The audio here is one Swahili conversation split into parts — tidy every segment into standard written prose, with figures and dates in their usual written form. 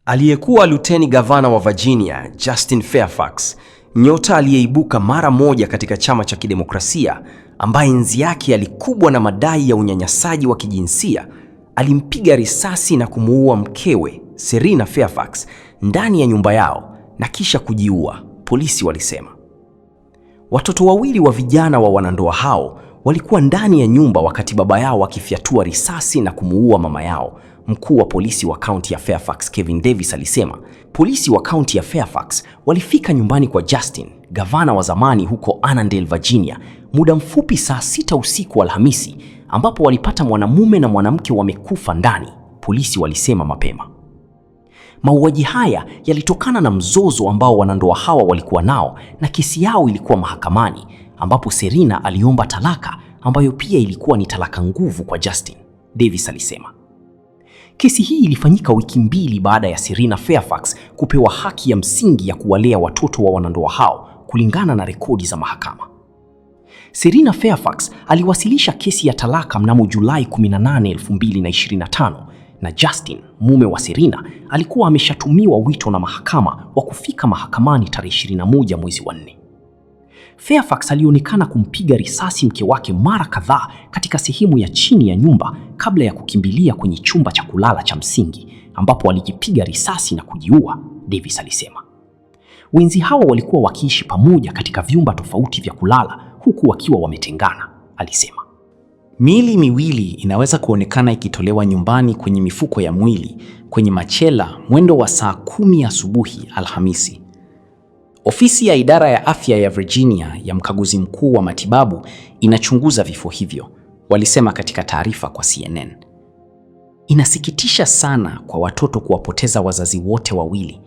Aliyekuwa luteni gavana wa Virginia, Justin Fairfax, nyota aliyeibuka mara moja katika chama cha kidemokrasia, ambaye enzi yake alikubwa na madai ya unyanyasaji wa kijinsia, alimpiga risasi na kumuua mkewe, Serena Fairfax, ndani ya nyumba yao na kisha kujiua, polisi walisema. Watoto wawili wa vijana wa wanandoa hao walikuwa ndani ya nyumba wakati baba yao akifyatua risasi na kumuua mama yao. Mkuu wa polisi wa kaunti ya Fairfax, Kevin Davis, alisema polisi wa kaunti ya Fairfax walifika nyumbani kwa Justin, gavana wa zamani huko Annandale, Virginia, muda mfupi saa 6 usiku Alhamisi, ambapo walipata mwanamume na mwanamke wamekufa ndani, polisi walisema mapema. Mauaji haya yalitokana na mzozo ambao wanandoa hawa walikuwa nao, na kesi yao ilikuwa mahakamani, ambapo Serena aliomba talaka ambayo pia ilikuwa ni talaka nguvu kwa Justin, Davis alisema. Kesi hii ilifanyika wiki 2 baada ya Serena Fairfax kupewa haki ya msingi ya kuwalea watoto wa wanandoa hao kulingana na rekodi za mahakama. Serena Fairfax aliwasilisha kesi ya talaka mnamo Julai 18, 2025, na Justin, mume wa Serena, alikuwa ameshatumiwa wito na mahakama wa kufika mahakamani tarehe 21 mwezi wa 4. Fairfax alionekana kumpiga risasi mke wake mara kadhaa katika sehemu ya chini ya nyumba kabla ya kukimbilia kwenye chumba cha kulala cha msingi, ambapo alijipiga risasi na kujiua, Davis alisema. Wenzi hawa walikuwa wakiishi pamoja katika vyumba tofauti vya kulala huku wakiwa wametengana, alisema. Miili miwili inaweza kuonekana ikitolewa nyumbani kwenye mifuko ya mwili kwenye machela mwendo wa saa 10 asubuhi Alhamisi. Ofisi ya idara ya afya ya Virginia ya mkaguzi mkuu wa matibabu inachunguza vifo hivyo, walisema katika taarifa kwa CNN. Inasikitisha sana kwa watoto kuwapoteza wazazi wote wawili.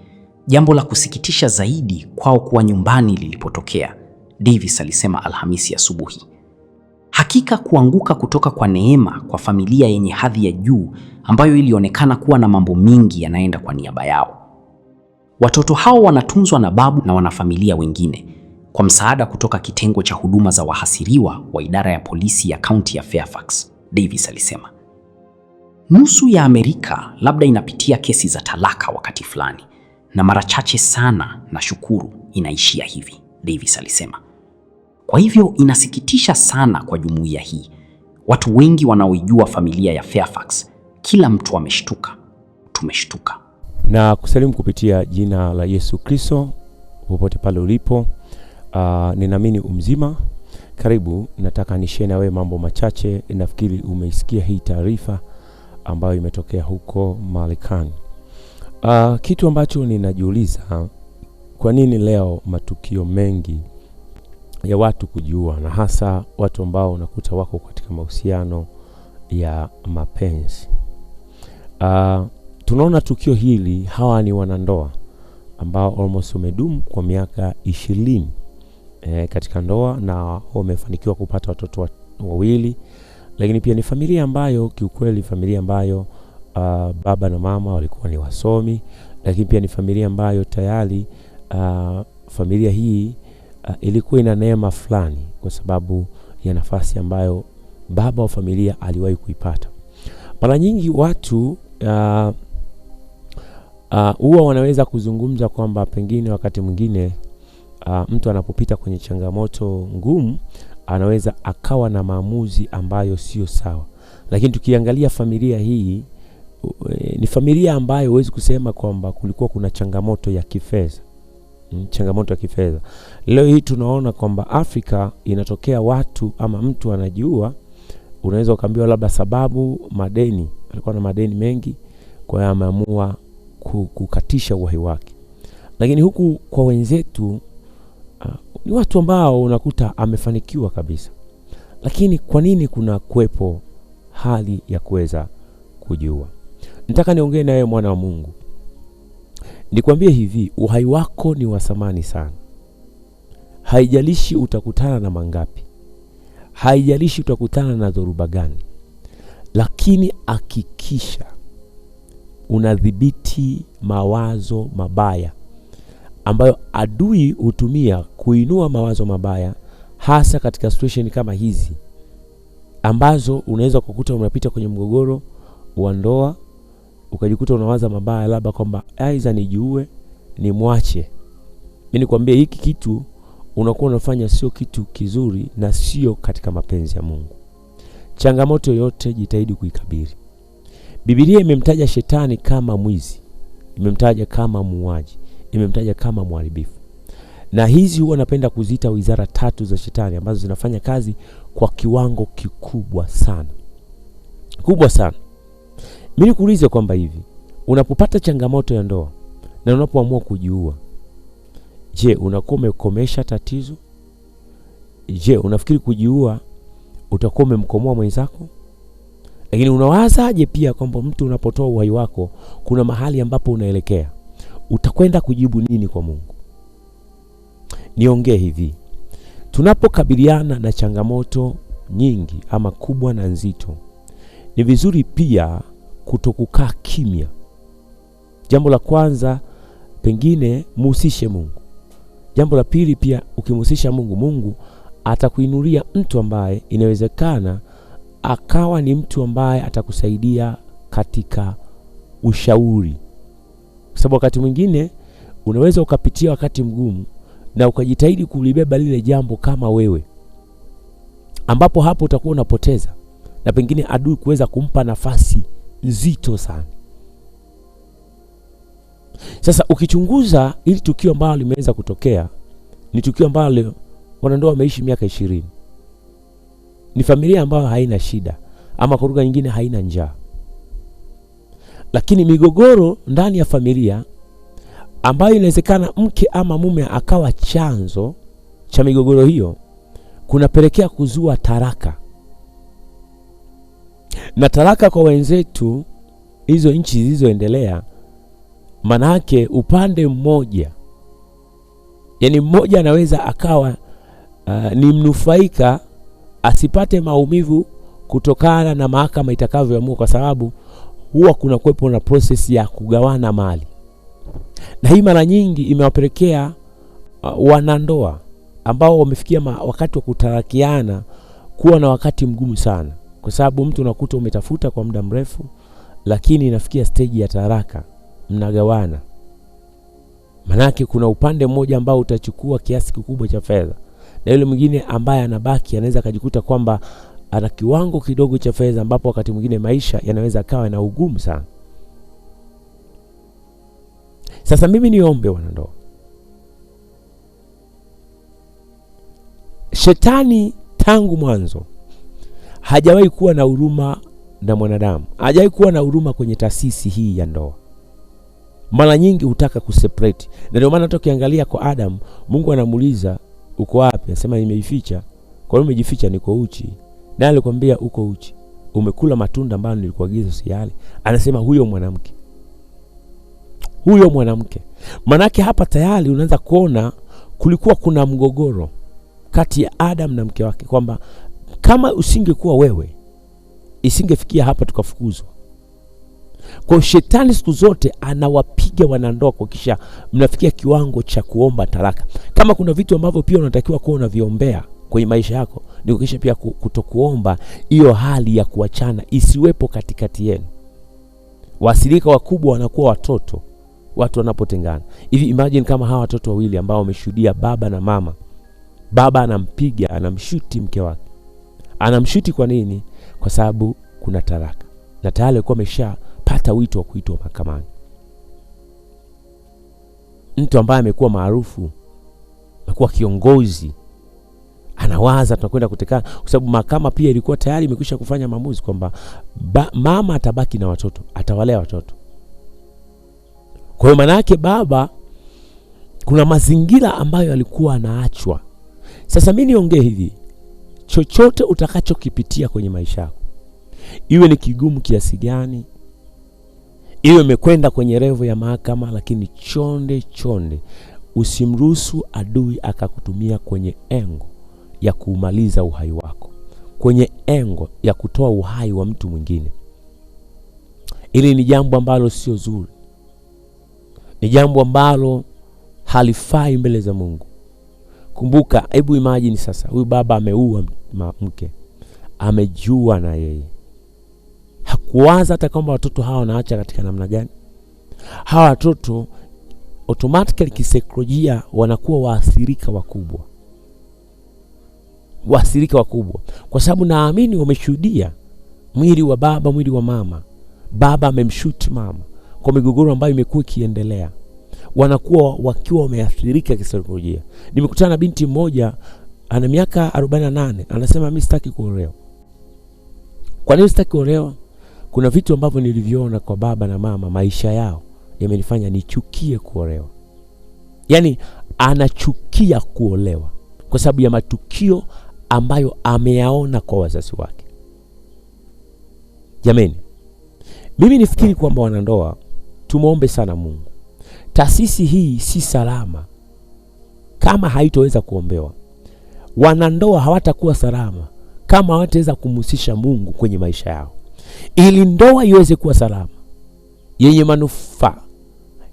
Jambo la kusikitisha zaidi kwao kuwa nyumbani lilipotokea, Davis alisema Alhamisi asubuhi. Hakika kuanguka kutoka kwa neema kwa familia yenye hadhi ya juu ambayo ilionekana kuwa na mambo mingi yanaenda kwa niaba yao. Watoto hao wanatunzwa na babu na wanafamilia wengine kwa msaada kutoka kitengo cha huduma za wahasiriwa wa idara ya polisi ya kaunti ya Fairfax, Davis alisema. Nusu ya Amerika labda inapitia kesi za talaka wakati fulani, na mara chache sana, na shukuru, inaishia hivi, Davis alisema. Kwa hivyo inasikitisha sana kwa jumuiya hii. Watu wengi wanaoijua familia ya Fairfax, kila mtu ameshtuka. Tumeshtuka. Na kusalimu kupitia jina la Yesu Kristo popote pale ulipo. Ninaamini umzima. Karibu, nataka nishare na wewe mambo machache. Nafikiri umeisikia hii taarifa ambayo imetokea huko Marekani. Kitu ambacho ninajiuliza, kwa nini leo matukio mengi ya watu kujiua, na hasa watu ambao unakuta wako katika mahusiano ya mapenzi. Tunaona tukio hili, hawa ni wanandoa ambao almost wamedumu kwa miaka 20 katika ndoa na wamefanikiwa kupata watoto wawili, lakini pia ni familia ambayo kiukweli familia ambayo baba na mama walikuwa ni wasomi, lakini pia ni familia ambayo tayari familia hii ilikuwa ina neema fulani kwa sababu ya nafasi ambayo baba wa familia aliwahi kuipata. Mara nyingi watu huwa wanaweza kuzungumza kwamba pengine wakati mwingine mtu anapopita kwenye changamoto ngumu anaweza akawa na maamuzi ambayo sio sawa. Lakini tukiangalia familia hii ni familia ambayo huwezi kusema kwamba kulikuwa kuna changamoto ya kifedha. Changamoto ya kifedha. Leo hii tunaona kwamba Afrika inatokea watu ama mtu anajiua, unaweza ukaambiwa labda sababu madeni, alikuwa na madeni mengi kwa hiyo ameamua kukatisha uhai wake. Lakini huku kwa wenzetu ni watu ambao unakuta amefanikiwa kabisa. Lakini kwa nini kuna kuwepo hali ya kuweza kujiua? Nataka niongee na wewe mwana wa Mungu. Nikwambie hivi, uhai wako ni wa thamani sana. Haijalishi utakutana na mangapi, haijalishi utakutana na dhoruba gani, lakini hakikisha unadhibiti mawazo mabaya ambayo adui hutumia kuinua mawazo mabaya, hasa katika situation kama hizi ambazo unaweza kukuta unapita kwenye mgogoro wa ndoa ukajikuta unawaza mabaya, labda kwamba aidha nijiue, nimwache. Mimi nikwambie hiki kitu unakuwa unafanya sio kitu kizuri na sio katika mapenzi ya Mungu. Changamoto yote jitahidi kuikabili. Biblia imemtaja shetani kama mwizi, imemtaja kama muuaji, imemtaja kama mharibifu. Na hizi huwa napenda kuziita wizara tatu za shetani ambazo zinafanya kazi kwa kiwango kikubwa sana. Kubwa sana. Mimi nikuulize kwamba hivi, unapopata changamoto ya ndoa na unapoamua kujiua, je, unakuwa umekomesha tatizo? Je, unafikiri kujiua utakuwa umemkomoa mwenzako? Lakini unawazaje pia kwamba mtu unapotoa uhai wako kuna mahali ambapo unaelekea? Utakwenda kujibu nini kwa Mungu? Niongee hivi, tunapokabiliana na changamoto nyingi ama kubwa na nzito, ni vizuri pia kutokukaa kimya. Jambo la kwanza, pengine muhusishe Mungu. Jambo la pili, pia ukimhusisha Mungu, Mungu atakuinulia mtu ambaye inawezekana akawa ni mtu ambaye atakusaidia katika ushauri. Kwa sababu wakati mwingine unaweza ukapitia wakati mgumu na ukajitahidi kulibeba lile jambo kama wewe, ambapo hapo utakuwa unapoteza na pengine adui kuweza kumpa nafasi nzito sana. Sasa ukichunguza ili tukio ambalo limeweza kutokea, ni tukio ambalo wanandoa wameishi miaka 20. Ni familia ambayo haina shida, ama kwa lugha nyingine haina njaa. Lakini migogoro ndani ya familia ambayo inawezekana mke ama mume akawa chanzo cha migogoro hiyo, kunapelekea kuzua taraka. Na taraka kwa wenzetu hizo nchi zilizoendelea, manake upande mmoja, yani mmoja anaweza akawa ni mnufaika, asipate maumivu kutokana na mahakama itakavyoamua, kwa sababu huwa kuna kuwepo na process ya kugawana mali. Na hii mara nyingi imewapelekea wanandoa ambao wamefikia wakati wa kutarakiana kuwa na wakati mgumu sana, kwa sababu mtu unakuta umetafuta kwa muda mrefu, lakini inafikia stage ya taraka, mnagawana. Manake kuna upande mmoja ambao utachukua kiasi kikubwa cha fedha, na yule mwingine ambaye anabaki anaweza kujikuta kwamba ana kiwango kidogo cha fedha, ambapo wakati mwingine maisha yanaweza kawa na ugumu sana. Sasa mimi niombe wanandoa, shetani tangu mwanzo hajawahi kuwa na huruma na mwanadamu, hajawahi kuwa na huruma kwenye taasisi hii ya ndoa. Mara nyingi hutaka kuseparate, na ndio maana tukiangalia kwa Adam, Mungu anamuuliza uko wapi? Anasema nimeificha. Kwa nini umejificha? Niko uchi. Na alikwambia uko uchi, umekula matunda ambayo nilikuagiza usiyale. Anasema huyo mwanamke. Manake hapa tayari unaanza kuona kulikuwa kuna mgogoro kati ya Adam na mke wake, kwamba kama usingekuwa wewe isingefikia hapa tukafukuzwa. Kwa shetani siku zote anawapiga wanandoa kwa kisha mnafikia kiwango cha kuomba talaka. Kama kuna vitu ambavyo pia unatakiwa kuwa unaviombea kwenye maisha yako, ni kisha pia kutokuomba hiyo hali ya kuachana isiwepo katikati yenu. Wasilika wakubwa wanakuwa watoto watu wanapotengana. Hivi imagine kama hawa watoto wawili ambao wameshuhudia baba na mama, baba anampiga, anamshuti mke wake. Anamshuti kwa nini? Kwa sababu kuna talaka. Na tayari alikuwa ameshapata wito wa kuitwa mahakamani. Mtu ambaye amekuwa maarufu, amekuwa kiongozi, anawaza tunakwenda kutekana, kwa sababu mahakama pia ilikuwa tayari imekwisha kufanya maamuzi kwamba mama atabaki na watoto, atawalea watoto. Kwa hiyo maana yake baba, kuna mazingira ambayo alikuwa anaachwa. Sasa mimi niongee hivi, chochote utakachokipitia kwenye maisha yako, iwe ni kigumu kiasi gani, iwe imekwenda kwenye level ya mahakama, lakini chonde usimruhusu adui akakutumia kwenye engo ya kumaliza uhai wako, kwenye engo ya kutoa uhai wa mtu mwingine. Ili ni jambo ambalo sio zuri, ni jambo ambalo halifai mbele za Mungu. Kumbuka, hebu imagine sasa, huyu baba ameua mke, amejua na yeye kuwaza hata kwamba watoto hawa wanaacha katika namna gani. Hawa watoto automatically kisaikolojia wanakuwa waathirika wakubwa. Kwa sababu naamini wameshuhudia mwili wa baba, mwili wa mama. Baba amemshuti mama kwa migogoro ambayo imekuwa ikiendelea. Wanakuwa wakiwa wameathirika kisaikolojia. Nimekutana na binti mmoja ana miaka 48, anasema mimi sitaki kuolewa. Kwa nini sitaki kuolewa? Kuna vitu ambavyo nilivyoona kwa baba na mama, maisha yao yamenifanya nichukie kuolewa. Yaani anachukia kuolewa kwa sababu ya matukio ambayo ameyaona kwa wazazi wake. Jameni, mimi nifikiri kwamba wanandoa tumuombe sana Mungu. Taasisi hii si salama kama haitoweza kuombewa. Wanandoa hawatakuwa salama kama hawataweza kumhusisha Mungu kwenye maisha yao. Ili ndoa iweze kuwa salama, yenye manufaa,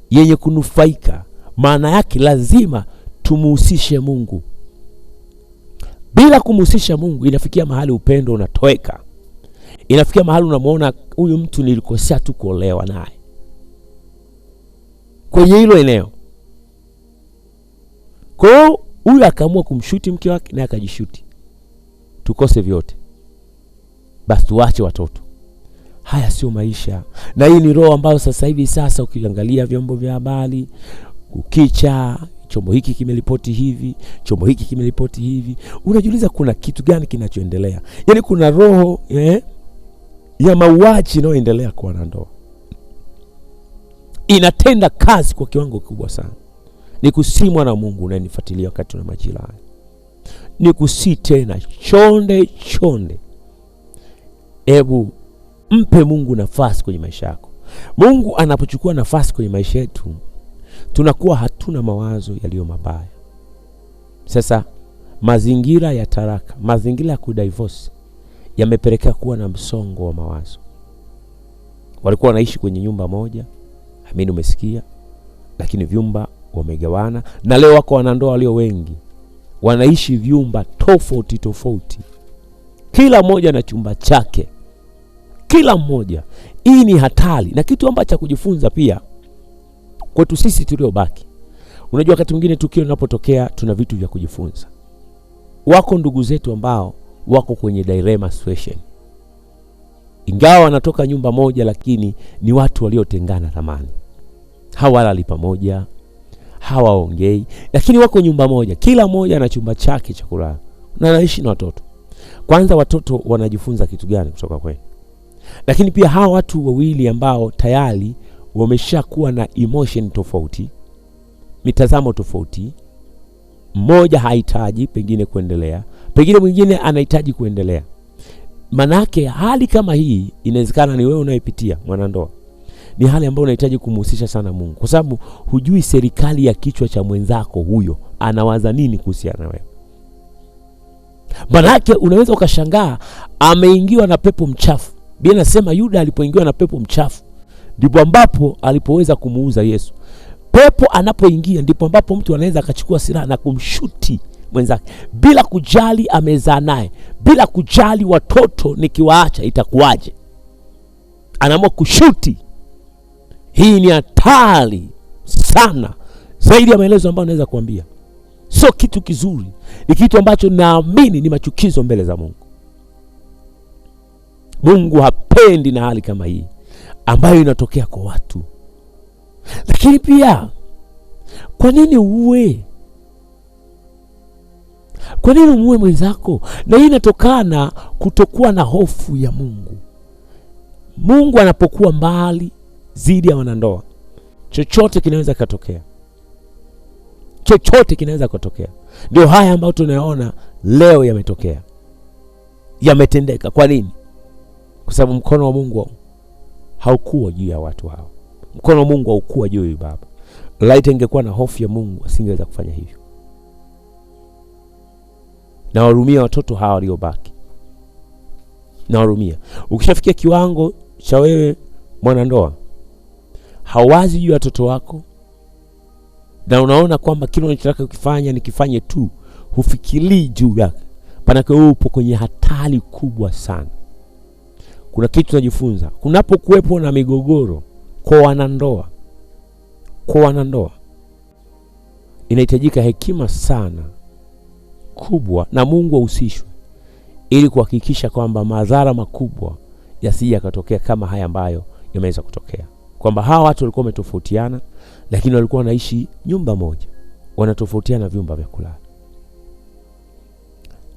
yenye kunufaika, maana yake lazima tumuhusishe Mungu. Bila kumhusisha Mungu inafikia mahali upendo unatoweka. Inafikia mahali unamuona huyu mtu nilikosea tu kuolewa naye. Kwenye hilo eneo. Kwa hiyo huyu akaamua kumshuti mke wake na akajishuti. Tukose vyote. Basi tuache watoto. Haya sio maisha. Na hii ni roho ambayo sasa hivi ukiangalia vyombo vya habari, ukicha chombo hiki kimeripoti hivi, chombo hiki kimeripoti hivi, unajiuliza kuna kitu gani kinachoendelea? Yaani kuna roho ya mauaji inayoendelea kwa wanandoa. Inatenda kazi kwa kiwango kikubwa sana. Nikusimwa na Mungu unanifuatilia wakati una majira haya. Nikusi tena chonde. Hebu mpe Mungu nafasi kwenye maisha yako. Mungu anapochukua nafasi kwenye maisha yetu, tunakuwa hatuna mawazo yaliyo mabaya. Sasa mazingira ya taraka, mazingira ya kudivorce yamepelekea kuwa na msongo wa mawazo. Walikuwa wanaishi kwenye nyumba moja, amini umesikia, lakini vyumba wamegawana, na leo wako wanandoa walio wengi wanaishi vyumba tofauti. Kila mmoja na chumba chake. Kila mmoja. Hii ni hatari na kitu ambacho cha kujifunza pia kwetu sisi tuliobaki. Unajua wakati mwingine tukio linapotokea tuna vitu vya kujifunza. Wako ndugu zetu ambao wako kwenye dilemma situation. Ingawa wanatoka nyumba moja, lakini ni watu waliotengana zamani. Hawalali pamoja, hawaongei, lakini wako nyumba moja. Kila mmoja na chumba chake cha kulala. Na anaishi na watoto. Kwanza watoto wanajifunza kitu gani kutoka kwenu? Lakini pia hawa watu wawili ambao tayari wameshakuwa na emotion tofauti, mitazamo tofauti, mmoja hahitaji pengine kuendelea, pengine mwingine anahitaji kuendelea. Manake hali kama hii inawezekana ni wewe unayepitia mwanandoa. Ni hali ambayo unahitaji kumhusisha sana Mungu, kwa sababu hujui serikali ya kichwa cha mwenzako huyo anawaza nini kuhusiana na wewe. Manake unaweza ukashangaa ameingiwa na pepo mchafu. Biblia inasema Yuda alipoingiwa na pepo mchafu ndipo ambapo alipoweza kumuuza Yesu. Pepo anapoingia ndipo ambapo mtu anaweza akachukua silaha na kumshuti mwenzake bila kujali amezaa naye, bila kujali watoto nikiwaacha itakuwaje. Anaamua kushuti. Hii ni hatari sana, zaidi ya maelezo ambayo naweza kuambia. Sio kitu kizuri, ni kitu ambacho naamini ni machukizo mbele za Mungu. Mungu hapendi na hali kama hii ambayo inatokea kwa watu. Lakini pia kwa nini uwe? Kwa nini umuue mwenzako? Na hii inatokana kutokuwa na hofu ya Mungu. Mungu anapokuwa mbali zidi ya wanandoa, chochote kinaweza kutokea. Chochote kinaweza kutokea. Ndio haya ambayo tunayaona leo yametokea. Yametendeka. Kwa nini? Kwa sababu mkono wa Mungu haukuwa juu ya watu hao. Mkono wa Mungu haukuwa juu ya baba. Laiti ingekuwa na hofu ya Mungu asingeweza kufanya hivyo. Na warumia watoto hawa waliobaki. Na warumia. Ukishafikia kiwango cha wewe mwanandoa hawazi juu ya watoto wako, na unaona kwamba kile unachotaka ukifanya nikifanye tu, hufikiri juu yake, panake upo kwenye hatari kubwa sana. kuna kitu tunajifunza. Kunapokuwepo na migogoro kwa wanandoa, inahitajika hekima sana kubwa na Mungu ahusishwe ili kuhakikisha kwamba madhara makubwa yasije yakatokea kama haya ambayo yameweza kutokea. Kwamba hawa watu walikuwa wametofautiana, lakini walikuwa wanaishi nyumba moja, wanatofautiana vyumba vya kulala,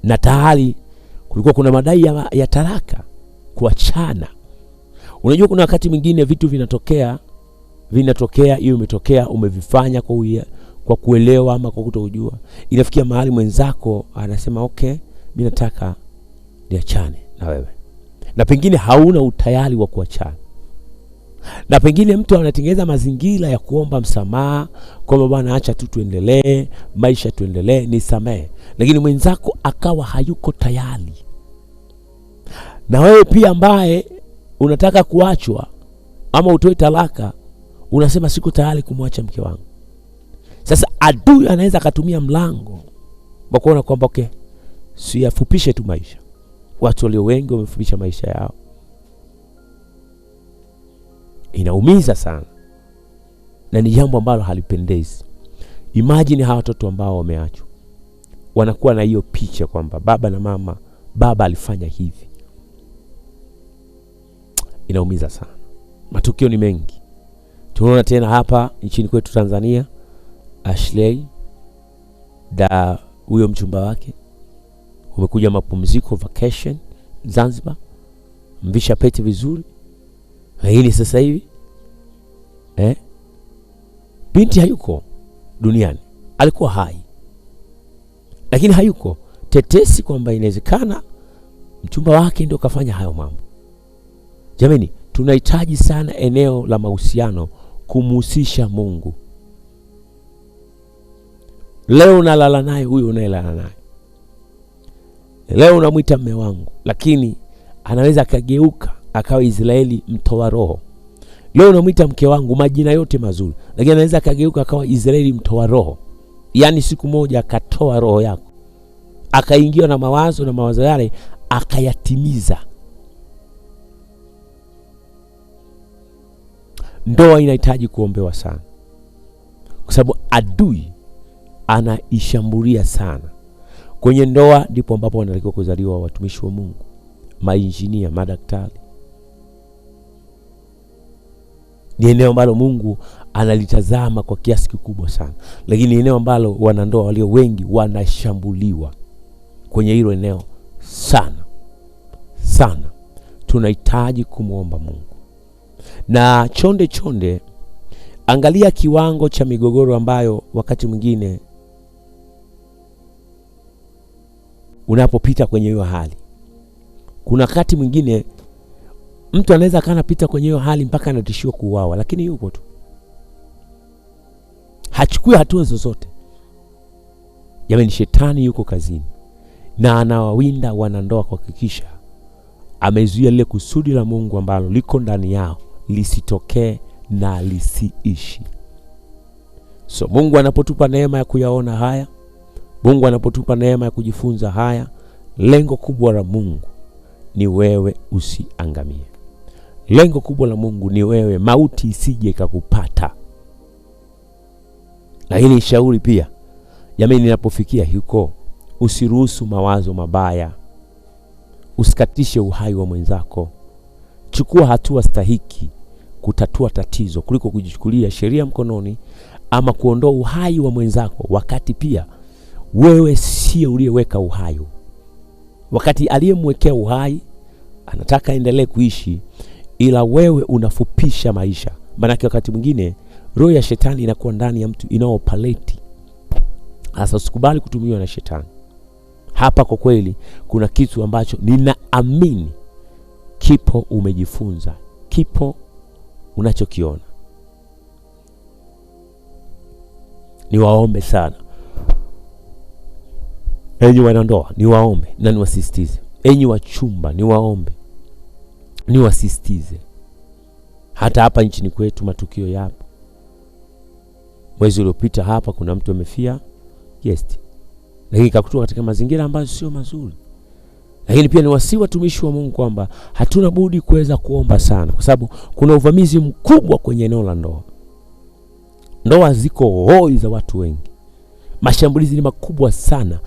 na tayari kulikuwa kuna madai ya talaka, kuachana. Unajua kuna wakati mwingine vitu vinatokea hiyo umetokea, umevifanya kwa kuelewa ama kwa kutojua, inafikia mahali mwenzako anasema okay, mimi nataka niachane na wewe, na pengine hauna utayari wa kuachana, na pengine mtu anatengeneza mazingira ya kuomba msamaha kwamba bwana, acha tu tuendelee, maisha tuendelee, nisamehe, lakini mwenzako akawa hayuko tayari. Na wewe pia ambaye unataka kuachwa ama utoe talaka, unasema siko tayari kumwacha mke wangu. Sasa adui anaweza akatumia mlango wa kuona kwamba okay, siyafupishe tu maisha. Watu walio wengi wamefupisha maisha yao. Inaumiza sana na ni jambo ambalo halipendezi. Imagine hawa watoto ambao wameachwa wanakuwa na hiyo picha kwamba baba na mama, baba alifanya hivi. Inaumiza sana. Matukio ni mengi. Tunaona tena hapa nchini kwetu Tanzania, Ashley da huyo mchumba wake umekuja mapumziko, vacation Zanzibar, mvisha pete vizuri, lakini sasa hivi binti hayuko duniani. Alikuwa hai lakini hayuko. Tetesi kwamba inawezekana mchumba wake ndio kafanya hayo mambo. Jamani, tunahitaji sana eneo la mahusiano kumhusisha Mungu. Leo unalala naye huyo unayelala naye, leo unamuita mume wangu, lakini anaweza akageuka akawa Israeli mtoa roho. Leo unamuita mke wangu majina yote mazuri, lakini anaweza akageuka akawa Israeli mtoa roho. Yaani siku moja akatoa roho yako, akaingiwa na mawazo yale akayatimiza. Ndoa inahitaji kuombewa sana, kwa sababu adui anaishambulia sana. Kwenye ndoa ndipo ambapo wanatakiwa kuzaliwa watumishi wa Mungu, mainjinia, madaktari. Ni eneo ambalo Mungu analitazama kwa kiasi kikubwa sana, lakini eneo ambalo wanandoa walio wengi wanashambuliwa kwenye hilo eneo sana sana. Tunahitaji kumuomba Mungu. Na chonde angalia kiwango cha migogoro ambayo wakati mwingine unapopita kwenye hiyo hali. Kuna wakati mwingine mtu anaweza kanapita kwenye hiyo hali mpaka anatishiwa kuuawa, lakini yuko tu, hachukui hatua zozote. Jamani, shetani yuko kazini na anawawinda wanandoa kuhakikisha amezuia lile kusudi la Mungu ambalo liko ndani yao lisitokee na lisiishi. So Mungu anapotupa neema ya kuyaona haya, Mungu anapotupa neema ya kujifunza haya, lengo kubwa la Mungu ni wewe usiangamie. Lengo kubwa la Mungu ni wewe mauti isije ikakupata. Na hili shauri pia, jamani, ninapofikia huko, usiruhusu mawazo mabaya, usikatishe uhai wa mwenzako. Chukua hatua stahiki kutatua tatizo kuliko kujichukulia sheria mkononi ama kuondoa uhai wa mwenzako, wakati pia wewe sio uliyeweka uhai. Wakati aliyemwekea uhai anataka endelee kuishi, ila wewe unafupisha maisha. Maana wakati mwingine roho ya shetani inakuwa ndani ya mtu, inaopaleti. Sasa usikubali kutumiwa na shetani. Hapa kwa kweli kuna kitu ambacho ninaamini kipo umejifunza, kipo unachokiona. Niwaombe sana enyi wanandoa, niwaombe na niwasisitize. Enyi wachumba, niwaombe, niwasisitize. Hata hapa nchini kwetu matukio yapo. Mwezi uliopita hapa kuna mtu amefia guest, lakini kakutoka katika mazingira ambayo sio mazuri. Lakini pia ni wasi watumishi wa Mungu kwamba hatuna budi kuweza kuomba sana, kwa sababu kuna uvamizi mkubwa kwenye eneo la ndoa. Ndoa ziko hoi za watu wengi. Mashambulizi ni makubwa sana.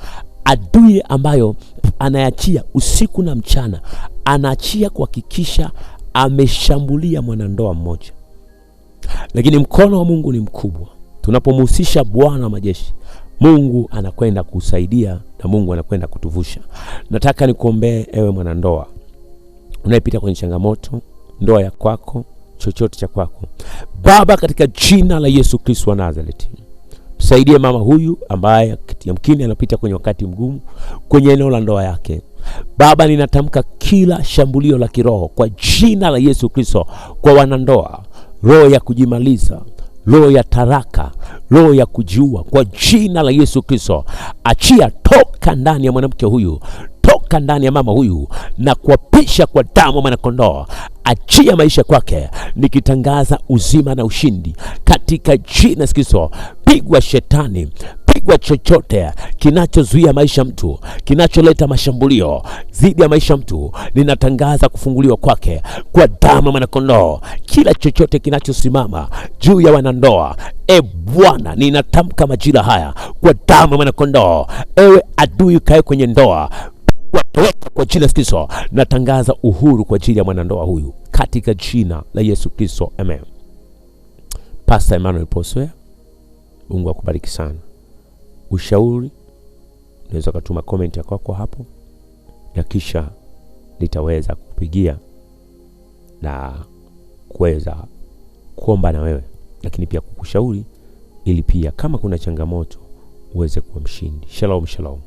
Adui ambayo anaachia usiku na mchana, anaachia kuhakikisha ameshambulia mwanandoa mmoja. Lakini mkono wa Mungu ni mkubwa. Tunapomhusisha Bwana wa majeshi, Mungu anakwenda kusaidia na Mungu anakwenda kutuvusha. Nataka nikuombee ewe mwanandoa unayepita kwenye changamoto, ndoa ya kwako, chochote cha kwako. Baba, katika jina la Yesu Kristo wa Nazareti, msaidie mama huyu ambaye yamkini anapita kwenye wakati mgumu kwenye eneo la ndoa yake. Baba, ninatamka kila shambulio la kiroho kwa jina la Yesu Kristo kwa wanandoa, roho ya kujimaliza, roho ya taraka, roho ya kujiua, kwa jina la Yesu Kristo, achia, toka ndani ya mwanamke huyu, toka ndani ya mama huyu, na kuapisha kwa damu ya mwanakondoo. Achia maisha kwake, nikitangaza uzima na ushindi katika jina la Kristo. Pigwa shetani, pigwa chochote kinachozuia maisha mtu, kinacholeta mashambulio dhidi ya maisha mtu, ninatangaza kufunguliwa kwake kwa damu ya mwanakondoo. Kila chochote kinachosimama juu ya wanandoa, Bwana, ninatamka majira haya kwa damu ya mwanakondoo. Ewe adui kae kwenye ndoa, kwa jina la Kristo, natangaza uhuru kwa ajili ya mwanandoa huyu katika jina la Yesu Kristo, amen. Pastor Emmanuel Poswea, Mungu akubariki sana. Ushauri unaweza kutuma comment yako kwa hapo, na kisha nitaweza kupigia na kuweza kuomba na wewe, lakini pia kukushauri ili pia kama kuna changamoto uweze kuwa mshindi. Shalom, shalom.